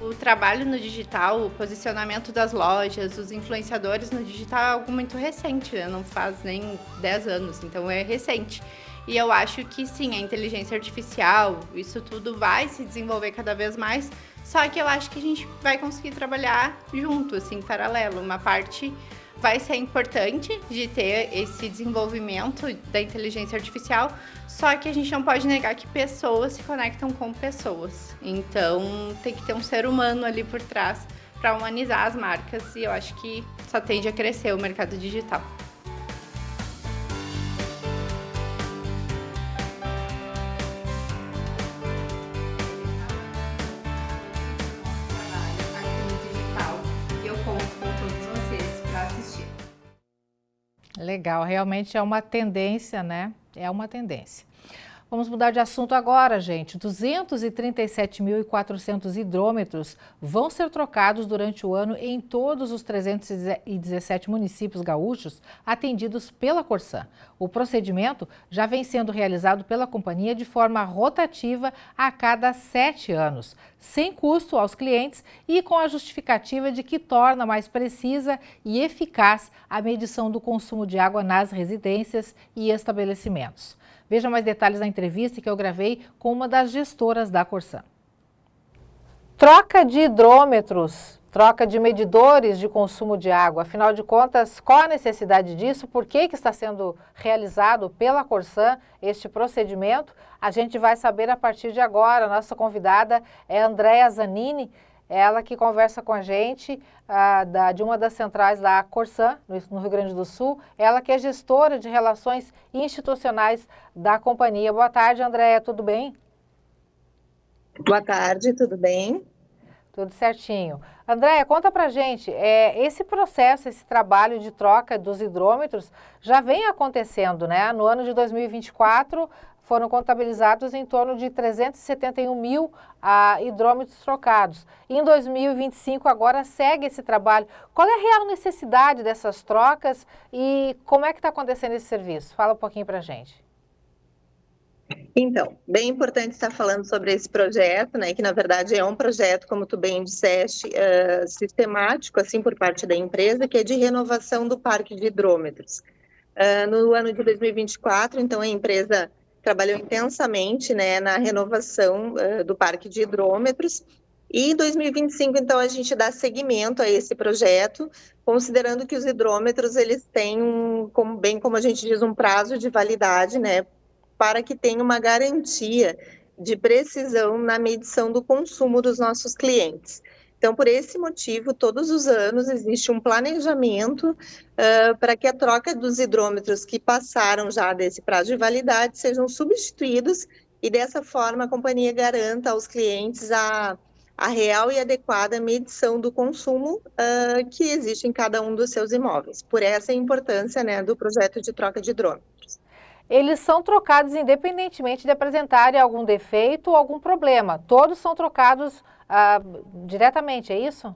Speaker 10: O trabalho no digital, o posicionamento das lojas, os influenciadores no digital é algo muito recente, né? Não faz nem 10 anos, então é recente. E eu acho que sim, a inteligência artificial, isso tudo vai se desenvolver cada vez mais, só que eu acho que a gente vai conseguir trabalhar junto, assim, paralelo. Uma parte vai ser importante de ter esse desenvolvimento da inteligência artificial, só que a gente não pode negar que pessoas se conectam com pessoas. Então, tem que ter um ser humano ali por trás para humanizar as marcas e eu acho que só tende a crescer o mercado digital.
Speaker 1: Legal, realmente é uma tendência, né? É uma tendência. Vamos mudar de assunto agora, gente. 237.400 hidrômetros vão ser trocados durante o ano em todos os 317 municípios gaúchos atendidos pela Corsan. O procedimento já vem sendo realizado pela companhia de forma rotativa a cada 7 anos, sem custo aos clientes e com a justificativa de que torna mais precisa e eficaz a medição do consumo de água nas residências e estabelecimentos. Veja mais detalhes na entrevista que eu gravei com uma das gestoras da Corsan. Troca de hidrômetros, troca de medidores de consumo de água. Afinal de contas, qual a necessidade disso? Por que está sendo realizado pela Corsan este procedimento? A gente vai saber a partir de agora. A nossa convidada é a Andréa Zanini, ela que conversa com a gente de uma das centrais da Corsan, no Rio Grande do Sul. Ela que é gestora de relações institucionais da companhia. Boa tarde, Andréa, tudo bem?
Speaker 11: Boa tarde, tudo bem?
Speaker 1: Tudo certinho. Andréa, conta pra gente, esse processo, esse trabalho de troca dos hidrômetros já vem acontecendo, né? No ano de 2024, foram contabilizados em torno de 371 mil hidrômetros trocados. Em 2025, agora segue esse trabalho. Qual é a real necessidade dessas trocas e como é que está acontecendo esse serviço? Fala um pouquinho para a gente.
Speaker 11: Então, bem importante estar falando sobre esse projeto, né, que na verdade é um projeto, como tu bem disseste, sistemático, assim, por parte da empresa, que é de renovação do parque de hidrômetros. No ano de 2024, então, a empresa trabalhou intensamente, né, na renovação do parque de hidrômetros. E em 2025, então, a gente dá seguimento a esse projeto, considerando que os hidrômetros, eles têm, como a gente diz, um prazo de validade, né, para que tenha uma garantia de precisão na medição do consumo dos nossos clientes. Então, por esse motivo, todos os anos existe um planejamento para que a troca dos hidrômetros que passaram já desse prazo de validade sejam substituídos e, dessa forma, a companhia garanta aos clientes a a real e adequada medição do consumo que existe em cada um dos seus imóveis. Por essa a importância, né, do projeto de troca de hidrômetros.
Speaker 1: Eles são trocados independentemente de apresentarem algum defeito ou algum problema. Todos são trocados diretamente, é isso?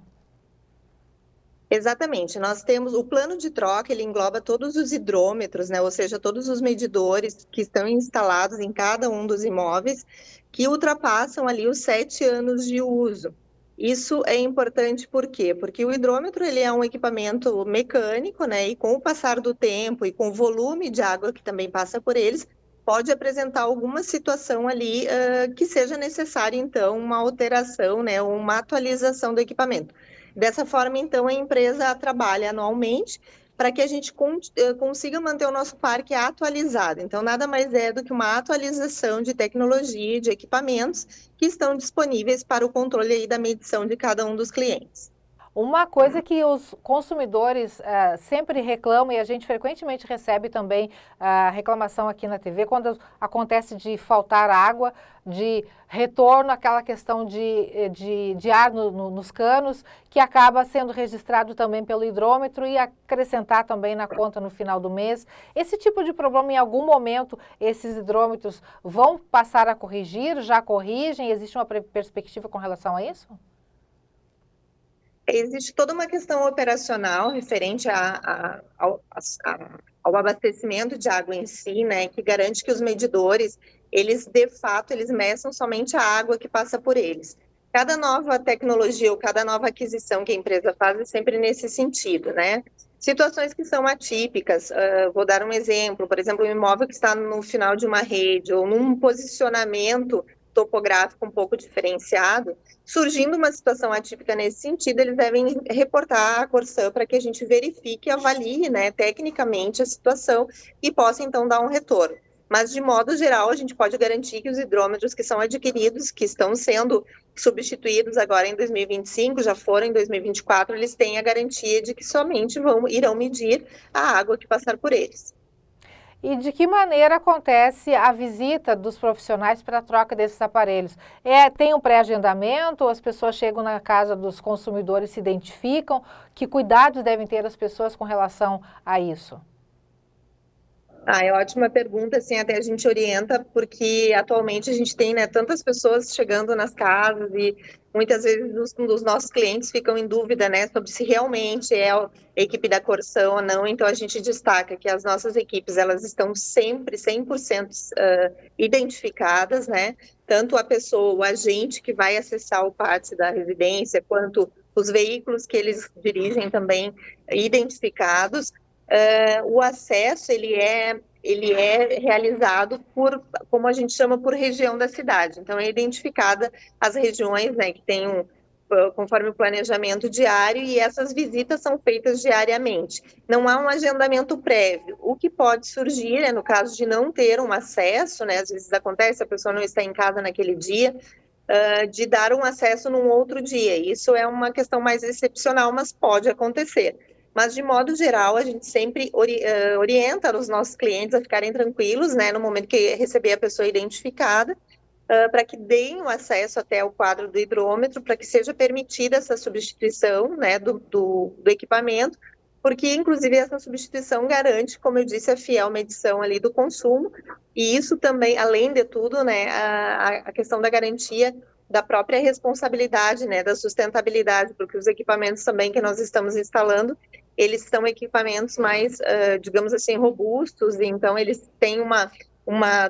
Speaker 11: Exatamente. Nós temos o plano de troca, ele engloba todos os hidrômetros, né? Ou seja, todos os medidores que estão instalados em cada um dos imóveis que ultrapassam ali os 7 anos de uso. Isso é importante por quê? Porque o hidrômetro ele é um equipamento mecânico, né? E com o passar do tempo e com o volume de água que também passa por eles, pode apresentar alguma situação ali que seja necessária, então, uma alteração, né? Uma atualização do equipamento. Dessa forma, então, a empresa trabalha anualmente para que a gente consiga manter o nosso parque atualizado. Então, nada mais é do que uma atualização de tecnologia, de equipamentos que estão disponíveis para o controle aí da medição de cada um dos clientes.
Speaker 1: Uma coisa que os consumidores sempre reclamam, e a gente frequentemente recebe também reclamação aqui na TV, quando acontece de faltar água, de retorno, aquela questão de ar nos canos, que acaba sendo registrado também pelo hidrômetro e acrescentar também na conta no final do mês. Esse tipo de problema, em algum momento, esses hidrômetros vão passar a corrigir, já corrigem? Existe uma perspectiva com relação a isso?
Speaker 11: Existe toda uma questão operacional referente ao abastecimento de água em si, né, que garante que os medidores, eles de fato, eles meçam somente a água que passa por eles. Cada nova tecnologia ou cada nova aquisição que a empresa faz é sempre nesse sentido, né? Situações que são atípicas, vou dar um exemplo, por exemplo, um imóvel que está no final de uma rede ou num posicionamento topográfico um pouco diferenciado, surgindo uma situação atípica nesse sentido, eles devem reportar à Corsan para que a gente verifique e avalie, né, tecnicamente a situação e possa então dar um retorno. Mas, de modo geral, a gente pode garantir que os hidrômetros que são adquiridos, que estão sendo substituídos agora em 2025, já foram em 2024, eles têm a garantia de que somente irão medir a água que passar por eles.
Speaker 1: E de que maneira acontece a visita dos profissionais para a troca desses aparelhos? Tem um pré-agendamento? As pessoas chegam na casa dos consumidores, se identificam? Que cuidados devem ter as pessoas com relação a isso?
Speaker 11: É ótima pergunta, assim, até a gente orienta, porque atualmente a gente tem, né, tantas pessoas chegando nas casas e muitas vezes os nossos clientes ficam em dúvida, né, sobre se realmente é a equipe da Corsan ou não. Então a gente destaca que as nossas equipes, elas estão sempre 100% identificadas, né, tanto a pessoa, o agente que vai acessar o pátio da residência, quanto os veículos que eles dirigem também identificados. O acesso, ele é realizado por, como a gente chama, por região da cidade. Então, é identificada as regiões, né, que tem conforme o planejamento diário, e essas visitas são feitas diariamente. Não há um agendamento prévio. O que pode surgir no caso de não ter um acesso, né, às vezes acontece, a pessoa não está em casa naquele dia, de dar um acesso num outro dia. Isso é uma questão mais excepcional, mas pode acontecer. Mas, de modo geral, a gente sempre orienta os nossos clientes a ficarem tranquilos, né, no momento que receber a pessoa identificada, para que deem o acesso até o quadro do hidrômetro, para que seja permitida essa substituição, né, do equipamento, porque, inclusive, essa substituição garante, como eu disse, a fiel medição ali do consumo, e isso também, além de tudo, né, a questão da garantia da própria responsabilidade, né, da sustentabilidade, porque os equipamentos também que nós estamos instalando, eles são equipamentos mais, digamos assim, robustos, então eles têm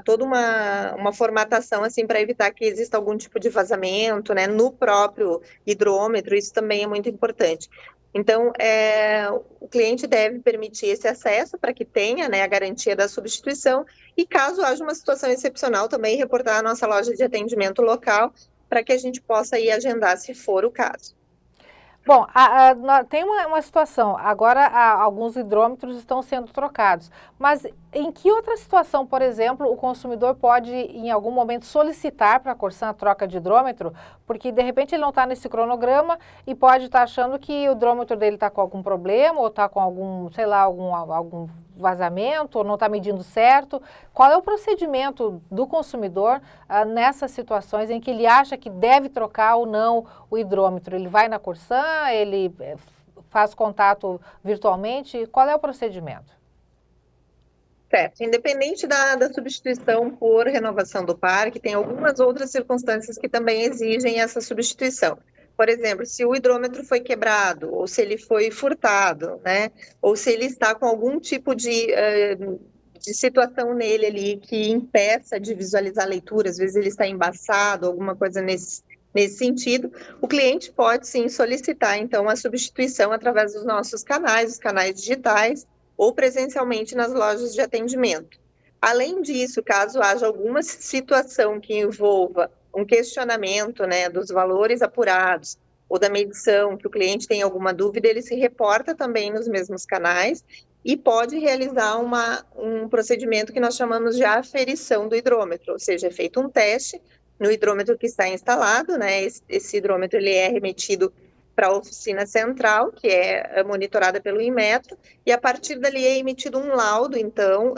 Speaker 11: toda uma formatação assim para evitar que exista algum tipo de vazamento, né, no próprio hidrômetro. Isso também é muito importante. Então, o cliente deve permitir esse acesso para que tenha, né, a garantia da substituição, e caso haja uma situação excepcional, também reportar a nossa loja de atendimento local para que a gente possa ir agendar, se for o caso.
Speaker 1: Bom, tem uma situação, agora alguns hidrômetros estão sendo trocados, mas em que outra situação, por exemplo, o consumidor pode em algum momento solicitar para a Corsan a troca de hidrômetro, porque de repente ele não está nesse cronograma e pode estar achando que o hidrômetro dele está com algum problema ou está com algum, sei lá, algum vazamento ou não está medindo certo. Qual é o procedimento do consumidor nessas situações em que ele acha que deve trocar ou não o hidrômetro? Ele vai na Corsan, ele faz contato virtualmente? Qual é o procedimento?
Speaker 11: Certo. Independente da substituição por renovação do parque, tem algumas outras circunstâncias que também exigem essa substituição. Por exemplo, se o hidrômetro foi quebrado, ou se ele foi furtado, né? Ou se ele está com algum tipo de situação nele ali que impeça de visualizar a leitura, às vezes ele está embaçado, alguma coisa nesse sentido, o cliente pode sim solicitar então a substituição através dos nossos canais, os canais digitais, ou presencialmente nas lojas de atendimento. Além disso, caso haja alguma situação que envolva um questionamento, né, dos valores apurados ou da medição, que o cliente tem alguma dúvida, ele se reporta também nos mesmos canais e pode realizar um procedimento que nós chamamos de aferição do hidrômetro, ou seja, é feito um teste no hidrômetro que está instalado, né, esse hidrômetro ele é remetido para a oficina central, que é monitorada pelo Inmetro, e a partir dali é emitido um laudo, então,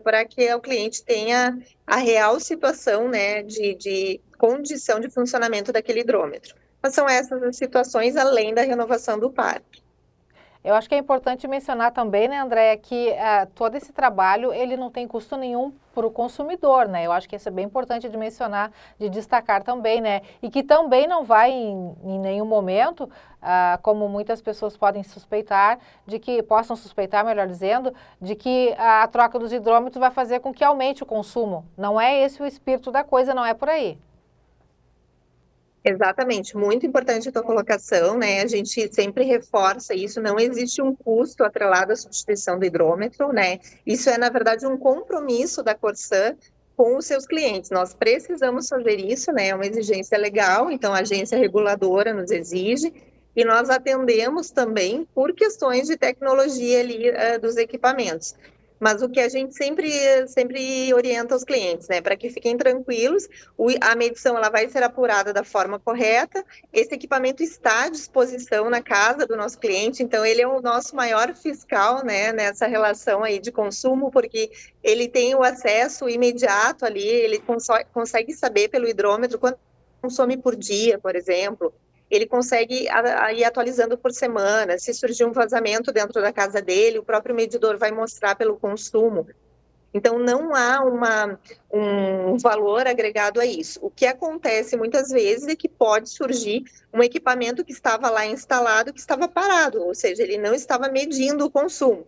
Speaker 11: para que o cliente tenha a real situação, né, de condição de funcionamento daquele hidrômetro. Mas são essas as situações, além da renovação do parque.
Speaker 1: Eu acho que é importante mencionar também, né, Andréia, que todo esse trabalho, ele não tem custo nenhum para o consumidor, né? Eu acho que isso é bem importante de mencionar, de destacar também, né? E que também não vai em nenhum momento, como muitas pessoas podem suspeitar, possam suspeitar, melhor dizendo, de que a troca dos hidrômetros vai fazer com que aumente o consumo. Não é esse o espírito da coisa, não é por aí.
Speaker 11: Exatamente, muito importante a tua colocação, né? A gente sempre reforça isso, não existe um custo atrelado à substituição do hidrômetro, né? Isso é, na verdade, um compromisso da Corsan com os seus clientes. Nós precisamos fazer isso, né? É uma exigência legal, então a agência reguladora nos exige, e nós atendemos também por questões de tecnologia ali dos equipamentos. Mas o que a gente sempre orienta os clientes, né, para que fiquem tranquilos, a medição ela vai ser apurada da forma correta, esse equipamento está à disposição na casa do nosso cliente, então ele é o nosso maior fiscal, né, nessa relação aí de consumo, porque ele tem o acesso imediato ali, ele consegue saber pelo hidrômetro quanto consome por dia, por exemplo. Ele consegue ir atualizando por semana, se surgir um vazamento dentro da casa dele, o próprio medidor vai mostrar pelo consumo. Então, não há um valor agregado a isso. O que acontece muitas vezes é que pode surgir um equipamento que estava lá instalado, que estava parado, ou seja, ele não estava medindo o consumo.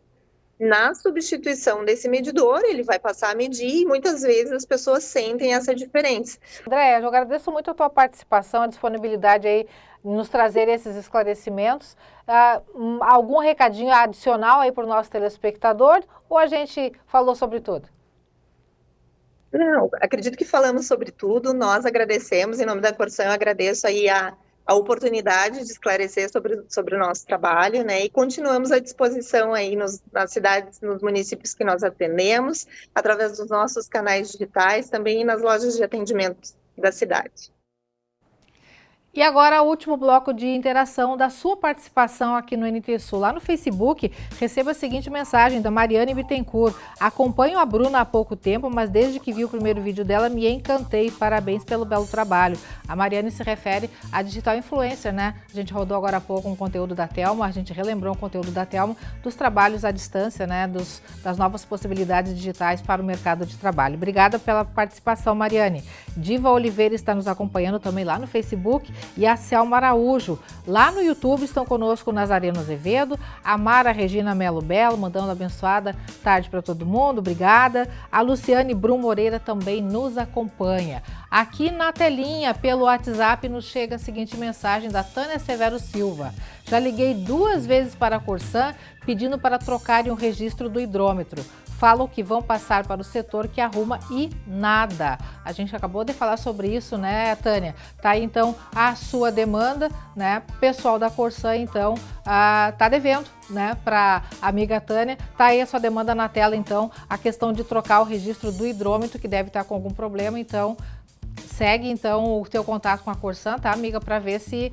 Speaker 11: Na substituição desse medidor, ele vai passar a medir e muitas vezes as pessoas sentem essa diferença.
Speaker 1: Andréia, eu agradeço muito a tua participação, a disponibilidade aí nos trazer esses esclarecimentos. Algum recadinho adicional aí para o nosso telespectador ou a gente falou sobre tudo?
Speaker 11: Não, acredito que falamos sobre tudo, nós agradecemos, em nome da Corsan eu agradeço aí a oportunidade de esclarecer sobre o nosso trabalho, né, e continuamos à disposição aí nas cidades, nos municípios que nós atendemos, através dos nossos canais digitais, também nas lojas de atendimento da cidade.
Speaker 1: E agora, o último bloco de interação da sua participação aqui no NT Sul. Lá no Facebook, receba a seguinte mensagem da Mariane Bittencourt. Acompanho a Bruna há pouco tempo, mas desde que vi o primeiro vídeo dela, me encantei. Parabéns pelo belo trabalho. A Mariane se refere à digital influencer, né? A gente rodou agora há pouco um conteúdo da Telma, a gente relembrou o conteúdo da Telma, dos trabalhos à distância, né? Das novas possibilidades digitais para o mercado de trabalho. Obrigada pela participação, Mariane. Diva Oliveira está nos acompanhando também lá no Facebook. E a Selma Araújo. Lá no YouTube estão conosco o Nazareno Azevedo, a Mara Regina Melo Belo, mandando abençoada tarde para todo mundo, obrigada. A Luciane Brum Moreira também nos acompanha. Aqui na telinha, pelo WhatsApp, nos chega a seguinte mensagem da Tânia Severo Silva. Já liguei 2 vezes para a Corsan pedindo para trocarem o registro do hidrômetro. falam que vão passar para o setor que arruma e nada. A gente acabou de falar sobre isso, né, Tânia? Tá aí, então, a sua demanda, né? Pessoal da Corsan, então, tá devendo, né, para a amiga Tânia. Tá aí a sua demanda na tela, então, a questão de trocar o registro do hidrômetro, que deve estar com algum problema, então... Segue, então, o teu contato com a Corsan, tá, amiga, para ver se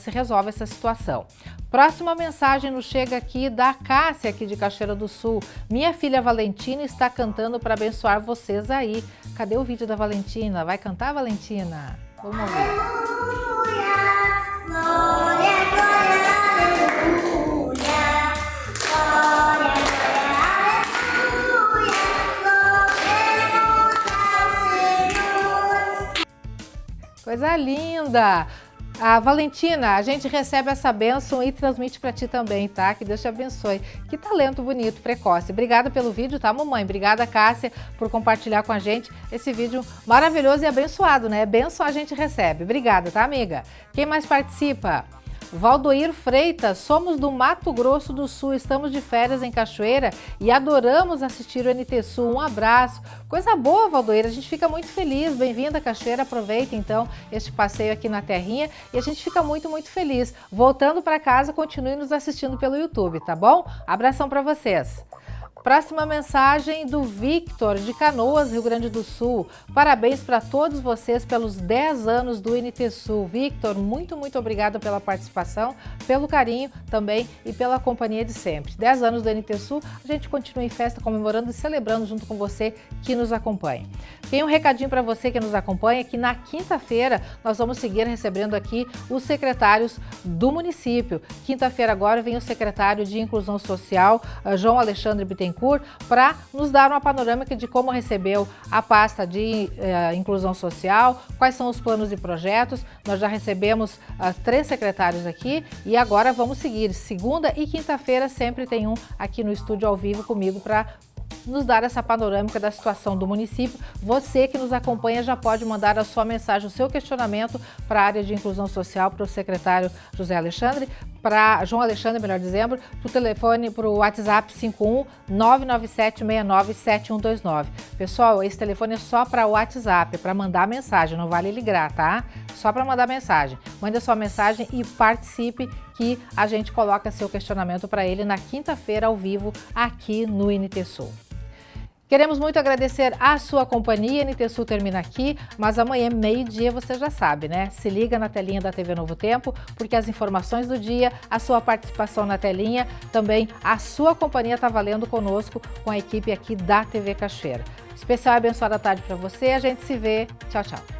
Speaker 1: resolve essa situação. Próxima mensagem nos chega aqui da Cássia, aqui de Cachoeira do Sul. Minha filha Valentina está cantando para abençoar vocês aí. Cadê o vídeo da Valentina? Vai cantar, Valentina? Vamos ouvir.
Speaker 12: Aleluia, glória, glória, aleluia, glória,
Speaker 1: Coisa linda! Valentina, a gente recebe essa bênção e transmite para ti também, tá? Que Deus te abençoe. Que talento bonito, precoce. Obrigada pelo vídeo, tá, mamãe? Obrigada, Cássia, por compartilhar com a gente esse vídeo maravilhoso e abençoado, né? Bênção a gente recebe. Obrigada, tá, amiga? Quem mais participa? Valdoir Freitas, somos do Mato Grosso do Sul, estamos de férias em Cachoeira e adoramos assistir o NT Sul. Um abraço. Coisa boa, Valdoir, a gente fica muito feliz. Bem-vinda a Cachoeira, aproveita então este passeio aqui na terrinha e a gente fica muito, muito feliz. Voltando para casa, continue nos assistindo pelo YouTube, tá bom? Abração para vocês. Próxima mensagem do Victor, de Canoas, Rio Grande do Sul. Parabéns para todos vocês pelos 10 anos do NT Sul. Victor, muito, muito obrigada pela participação, pelo carinho também e pela companhia de sempre. 10 anos do NT Sul, a gente continua em festa, comemorando e celebrando junto com você que nos acompanha. Tem um recadinho para você que nos acompanha, que na quinta-feira nós vamos seguir recebendo aqui os secretários do município. Quinta-feira agora vem o secretário de Inclusão Social, João Alexandre Bittencourt, para nos dar uma panorâmica de como recebeu a pasta de inclusão social, quais são os planos e projetos. Nós já recebemos 3 secretários aqui e agora vamos seguir. Segunda e quinta-feira sempre tem um aqui no estúdio ao vivo comigo para nos dar essa panorâmica da situação do município. Você que nos acompanha já pode mandar a sua mensagem, o seu questionamento para a área de inclusão social, para o secretário José Alexandre, para João Alexandre, melhor dizendo, para o telefone, para o WhatsApp 51-997697129. Pessoal, esse telefone é só para o WhatsApp, é para mandar mensagem, não vale ligar, tá? Só para mandar mensagem. Mande a sua mensagem e participe que a gente coloca seu questionamento para ele na quinta-feira ao vivo aqui no NT Sul. Queremos muito agradecer a sua companhia. NT Sul termina aqui, mas amanhã, meio-dia, você já sabe, né? Se liga na telinha da TV Novo Tempo, porque as informações do dia, a sua participação na telinha, também a sua companhia está valendo conosco com a equipe aqui da TV Cachoeira. Especial e abençoada tarde para você. A gente se vê. Tchau, tchau.